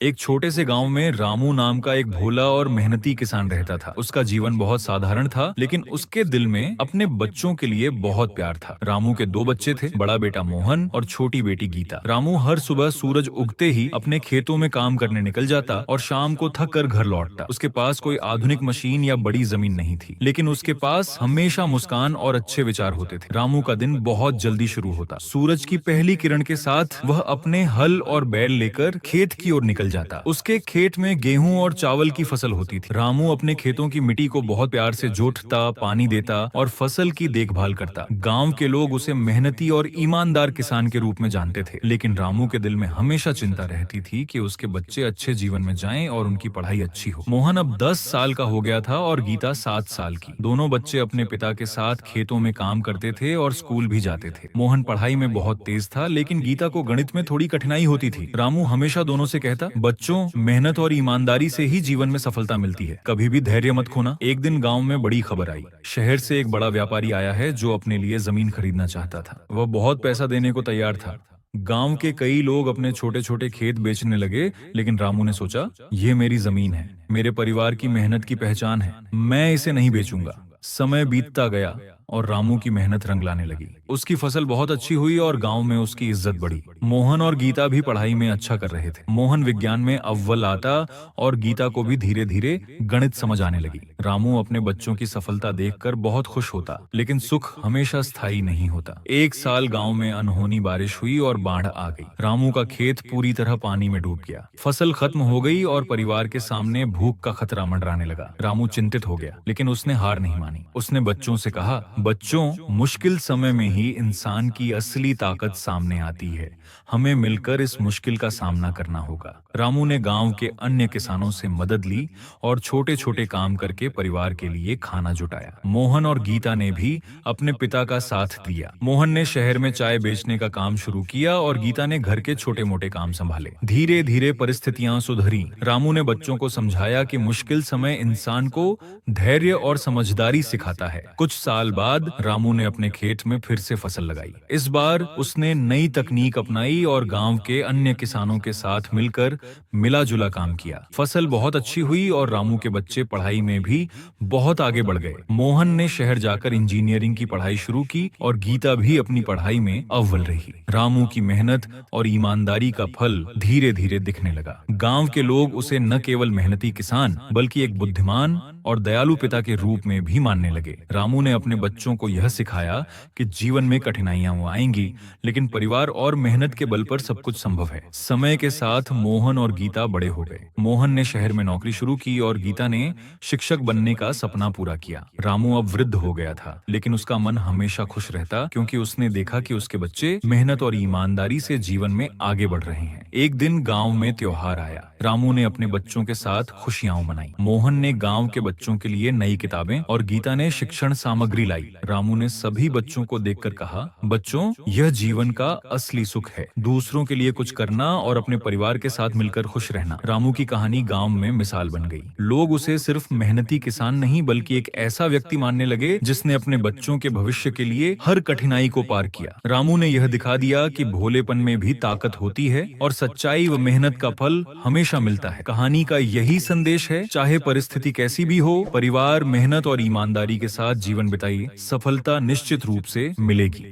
एक छोटे से गांव में रामू नाम का एक भोला और मेहनती किसान रहता था। उसका जीवन बहुत साधारण था, लेकिन उसके दिल में अपने बच्चों के लिए बहुत प्यार था। रामू के दो बच्चे थे, बड़ा बेटा मोहन और छोटी बेटी गीता। रामू हर सुबह सूरज उगते ही अपने खेतों में काम करने निकल जाता और शाम को थक कर घर लौटता। उसके पास कोई आधुनिक मशीन या बड़ी जमीन नहीं थी, लेकिन उसके पास हमेशा मुस्कान और अच्छे विचार होते थे। रामू का दिन बहुत जल्दी शुरू होता। सूरज की पहली किरण के साथ वह अपने हल और बैल लेकर खेत की ओर निकल जाता। उसके खेत में गेहूं और चावल की फसल होती थी। रामू अपने खेतों की मिट्टी को बहुत प्यार से जोतता, पानी देता और फसल की देखभाल करता। गांव के लोग उसे मेहनती और ईमानदार किसान के रूप में जानते थे, लेकिन रामू के दिल में हमेशा चिंता रहती थी कि उसके बच्चे अच्छे जीवन में जाएं और उनकी पढ़ाई अच्छी हो। मोहन अब 10 साल का हो गया था और गीता 7 साल की। दोनों बच्चे अपने पिता के साथ खेतों में काम करते थे और स्कूल भी जाते थे। मोहन पढ़ाई में बहुत तेज था, लेकिन गीता को गणित में थोड़ी कठिनाई होती थी। रामू हमेशा दोनों से कहता, बच्चों, मेहनत और ईमानदारी से ही जीवन में सफलता मिलती है, कभी भी धैर्य मत खोना। एक दिन गांव में बड़ी खबर आई। शहर से एक बड़ा व्यापारी आया है जो अपने लिए जमीन खरीदना चाहता था। वह बहुत पैसा देने को तैयार था। गांव के कई लोग अपने छोटे छोटे खेत बेचने लगे, लेकिन रामू ने सोचा, ये मेरी जमीन है, मेरे परिवार की मेहनत की पहचान है, मैं इसे नहीं बेचूंगा। समय बीतता गया और रामू की मेहनत रंग लाने लगी। उसकी फसल बहुत अच्छी हुई और गांव में उसकी इज्जत बढ़ी। मोहन और गीता भी पढ़ाई में अच्छा कर रहे थे। मोहन विज्ञान में अव्वल आता और गीता को भी धीरे धीरे गणित समझ आने लगी। रामू अपने बच्चों की सफलता देखकर बहुत खुश होता, लेकिन सुख हमेशा स्थायी नहीं होता। एक साल गांव में अनहोनी बारिश हुई और बाढ़ आ गई। रामू का खेत पूरी तरह पानी में डूब गया। फसल खत्म हो गई और परिवार के सामने भूख का खतरा मंडराने लगा। रामू चिंतित हो गया, लेकिन उसने हार नहीं मानी। उसने बच्चों से कहा, बच्चों, मुश्किल समय में ही इंसान की असली ताकत सामने आती है। हमें मिलकर इस मुश्किल का सामना करना होगा। रामू ने गांव के अन्य किसानों से मदद ली और छोटे छोटे काम करके परिवार के लिए खाना जुटाया। मोहन और गीता ने भी अपने पिता का साथ दिया। मोहन ने शहर में चाय बेचने का काम शुरू किया और गीता ने घर के छोटे मोटे काम संभाले। धीरे धीरे परिस्थितियां सुधरी। रामू ने बच्चों को समझाया कि मुश्किल समय इंसान को धैर्य और समझदारी सिखाता है। कुछ साल बाद रामू ने अपने खेत में फिर से फसल लगाई। इस बार उसने नई तकनीक अपनाई और गांव के अन्य किसानों के साथ मिलकर मिला जुला काम किया। फसल बहुत अच्छी हुई और रामू के बच्चे पढ़ाई में भी बहुत आगे बढ़ गए। मोहन ने शहर जाकर इंजीनियरिंग की पढ़ाई शुरू की और गीता भी अपनी पढ़ाई में अव्वल रही। रामू की मेहनत और ईमानदारी का फल धीरे धीरे दिखने लगा। गांव के लोग उसे न केवल मेहनती किसान, बल्कि एक बुद्धिमान और दयालु पिता के रूप में भी मानने लगे। रामू ने अपने बच्चों को यह सिखाया कि जीवन में कठिनाइयां आएंगी, लेकिन परिवार और मेहनत के बल पर सब कुछ संभव है। समय के साथ मोहन और गीता बड़े हो गए। मोहन ने शहर में नौकरी शुरू की और गीता ने शिक्षक बनने का सपना पूरा किया। रामू अब वृद्ध हो गया था, लेकिन उसका मन हमेशा खुश रहता, क्योंकि उसने देखा कि उसके बच्चे मेहनत और ईमानदारी से जीवन में आगे बढ़ रहे हैं। एक दिन गांव में त्योहार आया। रामू ने अपने बच्चों के साथ खुशियां मनाई। मोहन ने गांव के बच्चों के लिए नई किताबें और गीता ने शिक्षण सामग्री लाई। रामू ने सभी बच्चों को देखकर कहा, बच्चों, यह जीवन का असली सुख है, दूसरों के लिए कुछ करना और अपने परिवार के साथ मिलकर खुश रहना। रामू की कहानी गांव में मिसाल बन गई। लोग उसे सिर्फ मेहनती किसान नहीं, बल्कि एक ऐसा व्यक्ति मानने लगे जिसने अपने बच्चों के भविष्य के लिए हर कठिनाई को पार किया। रामू ने यह दिखा दिया कि भोलेपन में भी ताकत होती है और सच्चाई व मेहनत का फल हमेशा मिलता है। कहानी का यही संदेश है, चाहे परिस्थिति कैसी भी हो, परिवार, मेहनत और ईमानदारी के साथ जीवन बिताइए, सफलता निश्चित रूप से मिलेगी।